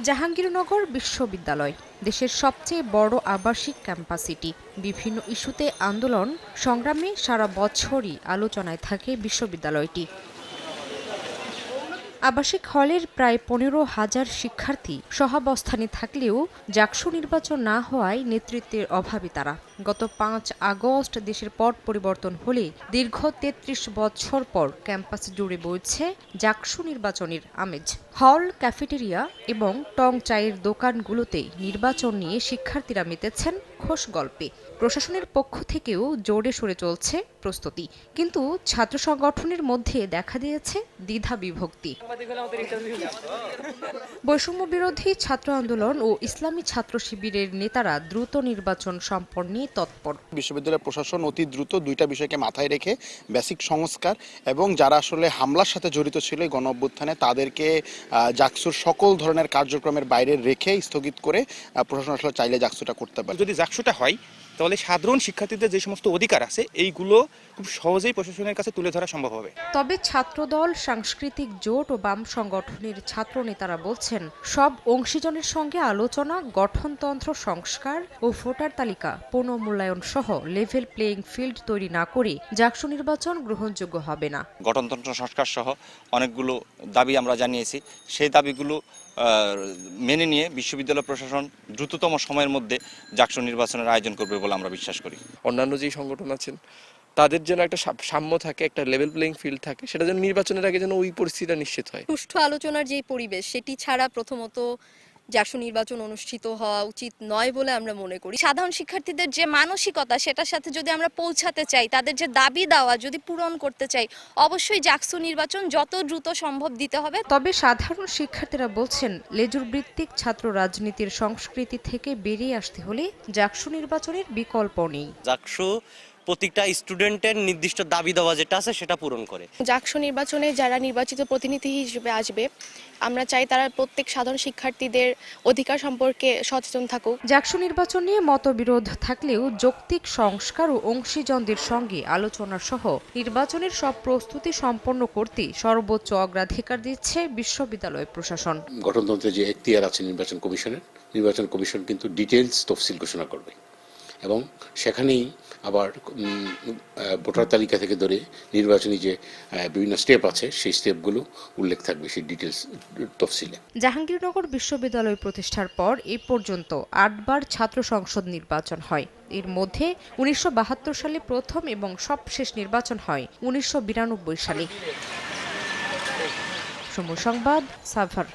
জাহাঙ্গীরনগর বিশ্ববিদ্যালয় দেশের সবচেয়ে বড় আবাসিক ক্যাম্পাস এটি। বিভিন্ন ইস্যুতে আন্দোলন সংগ্রামে সারা বছরই আলোচনায় থাকে বিশ্ববিদ্যালয়টি। আবাসিক হলের প্রায় ১৫,০০০ শিক্ষার্থী সহাবস্থানে থাকলেও জাকসু নির্বাচন না হওয়ায় নেতৃত্বের অভাবী তারা। গত ৫ আগস্ট দেশের পট পরিবর্তন হলে দীর্ঘ ৩৩ বছর পর ক্যাম্পাস জুড়ে বইছে জাকসু নির্বাচনের আমেজ। হল, ক্যাফেটেরিয়া এবং টং চায়ের দোকানগুলোতে নির্বাচন নিয়ে শিক্ষার্থীরা মেতেছেন খোশ গল্পে। প্রশাসনের পক্ষ থেকেও জোরে সোরে চলছে প্রস্তুতি, কিন্তু ছাত্র সংগঠনের মধ্যে দেখা দিয়েছে দ্বিধা বিভক্তি। বৈষম্য বিরোধী ছাত্র আন্দোলন ও ইসলামী ছাত্র শিবিরের নেতারা দ্রুত নির্বাচন সম্পন্নে তৎপর। বিশ্ববিদ্যালয় প্রশাসন অতি দ্রুত দুইটা বিষয়কে মাথায় রেখে বেসিক সংস্কার এবং যারা আসলে হামলার সাথে জড়িত ছিল গণ অভ্যুত্থানে তাদেরকে জাকসুর সকল ধরনের কার্যক্রমের বাইরে রেখে স্থগিত করে প্রশাসন আসলে চাইলে জাকসুটা করতে পারে। যদি জাকসুটা হয় তাহলে সাধারণ শিক্ষার্থীদের যে সমস্ত অধিকার আছে এইগুলো খুব সহজেই প্রশাসনের কাছে তুলে ধরা সম্ভব হবে। তবে ছাত্রদল, সাংস্কৃতিক জোট ও বাম সংগঠনের ছাত্র নেতারা বলছেন, সব অংশীজনের সঙ্গে আলোচনা, গঠনতন্ত্র সংস্কার ও ভোটার তালিকা পুনর্মূল্যায়ন সহ লেভেল প্লেইং ফিল্ড তৈরি না করে জাকসু নির্বাচন গ্রহণযোগ্য হবে না। গঠনতন্ত্র সংস্কার সহ অনেকগুলো দাবি আমরা জানিয়েছি। সেই দাবিগুলো মেনে নিয়ে বিশ্ববিদ্যালয় প্রশাসন দ্রুততম সময়ের মধ্যে জাকসু নির্বাচনের আয়োজন করবে বলে আমরা বিশ্বাস করি। অন্যান্য যে সংগঠন আছেন তাদের যেন একটা সাম্য থাকে, একটা লেভেল প্লেইং ফিল্ড থাকে, সেটা যেন নির্বাচনের আগে যেন ওই পরিস্থিতিটা নিশ্চিত হয়। সুষ্ঠু আলোচনার যে পরিবেশ সেটি ছাড়া প্রথমত জাকসু নির্বাচন অনুষ্ঠিত হওয়া উচিত নয় বলে আমরা মনে করি। সাধারণ শিক্ষার্থীদের যে মানসিকতা সেটার সাথে যদি আমরা পৌঁছাতে চাই, তাদের যে দাবি দাওয়া যদি পূরণ করতে চাই, অবশ্যই জাকসু নির্বাচন যত দ্রুত সম্ভব দিতে হবে। তবে সাধারণ শিক্ষার্থীরা বলছেন, লেজুর ভিত্তিক ছাত্র রাজনীতির সংস্কৃতি থেকে বেরিয়ে আসতে হলে জাকসু নির্বাচনের বিকল্প নেই। জাকসু প্রত্যেকটা স্টুডেন্টের নির্দিষ্ট দাবি দেওয়া যেটা আছে সেটা পূরণ করে। জাকসু নির্বাচনে যারা নির্বাচিত প্রতিনিধি হিসেবে আসবে, আমরা চাই তারা প্রত্যেক সাধারণ শিক্ষার্থীদের অধিকার সম্পর্কে সচেতন থাকুক। জাকসু নির্বাচন নিয়ে মতবিরোধ থাকলেও যৌক্তিক সংস্কার ও অংশীজনদের সঙ্গে আলোচনা সহ নির্বাচনের সব প্রস্তুতি সম্পন্ন করতে সর্বোচ্চ অগ্রাধিকার দিচ্ছে বিশ্ববিদ্যালয় প্রশাসন। গঠনতন্ত্রের যে এখতিয়ার আছে নির্বাচন কমিশন কিন্তু ডিটেইলস তফসিল ঘোষণা করবে এবং সেখানেই আবার ভোটার তালিকা থেকে ধরে নির্বাচনী যে বিভিন্ন স্টেপ আছে সেই স্টেপগুলো উল্লেখ থাকবে সেই ডিটেইলস তফসিলে। জাহাঙ্গীরনগর বিশ্ববিদ্যালয় প্রতিষ্ঠার পর এ পর্যন্ত ৮ বার ছাত্র সংসদ নির্বাচন হয়। এর মধ্যে ১৯৭২ সালে প্রথম এবং সবশেষ নির্বাচন হয় ১৯৯২ সালে। সময় সংবাদ, সাভার।